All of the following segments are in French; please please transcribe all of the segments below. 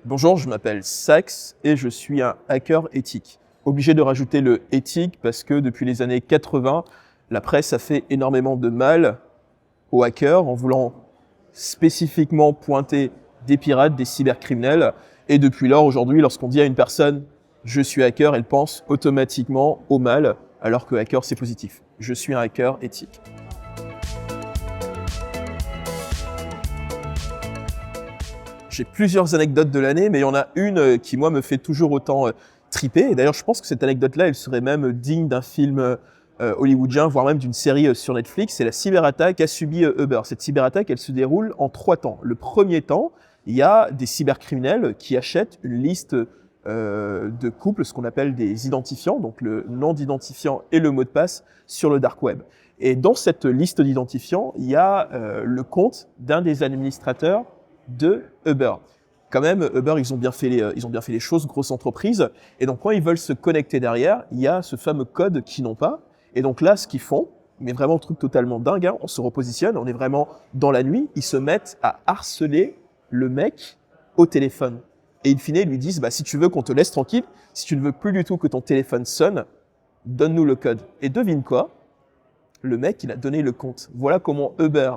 Bonjour, je m'appelle Sax et je suis un hacker éthique. Obligé de rajouter le éthique parce que depuis les années 80, la presse a fait énormément de mal aux hackers en voulant spécifiquement pointer des pirates, des cybercriminels. Et depuis lors, aujourd'hui, lorsqu'on dit à une personne « je suis hacker », elle pense automatiquement au mal, alors que hacker, c'est positif. Je suis un hacker éthique. J'ai plusieurs anecdotes de l'année, mais il y en a une qui, moi, me fait toujours autant triper. Et d'ailleurs, je pense que cette anecdote-là, elle serait même digne d'un film hollywoodien, voire même d'une série sur Netflix. C'est la cyberattaque qu'a subie Uber. Cette cyberattaque, elle se déroule en 3 temps. Le premier temps, il y a des cybercriminels qui achètent une liste de couples, ce qu'on appelle des identifiants, donc le nom d'identifiant et le mot de passe sur le dark web. Et dans cette liste d'identifiants, il y a le compte d'un des administrateurs de Uber. Quand même, Uber, ils ont bien fait les choses, grosse entreprise. Et donc, quand ils veulent se connecter derrière, il y a ce fameux code qu'ils n'ont pas. Et donc là, ce qu'ils font, mais vraiment un truc totalement dingue, hein, on se repositionne, on est vraiment dans la nuit, ils se mettent à harceler le mec au téléphone. Et in fine, ils lui disent, si tu veux qu'on te laisse tranquille, si tu ne veux plus du tout que ton téléphone sonne, donne-nous le code. Et devine quoi? Le mec, il a donné le compte. Voilà comment Uber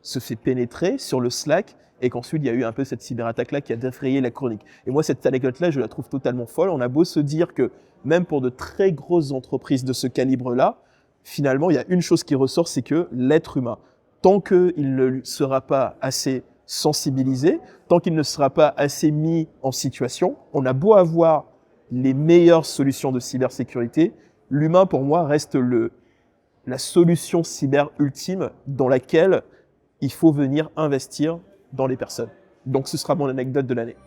se fait pénétrer sur le Slack et qu'ensuite il y a eu un peu cette cyberattaque-là qui a défrayé la chronique. Et moi, cette anecdote-là, je la trouve totalement folle. On a beau se dire que même pour de très grosses entreprises de ce calibre-là, finalement, il y a une chose qui ressort, c'est que l'être humain, tant qu'il ne sera pas assez sensibilisé, tant qu'il ne sera pas assez mis en situation, on a beau avoir les meilleures solutions de cybersécurité, l'humain, pour moi, reste la solution cyber ultime dans laquelle il faut venir investir dans les personnes. Donc ce sera mon anecdote de l'année.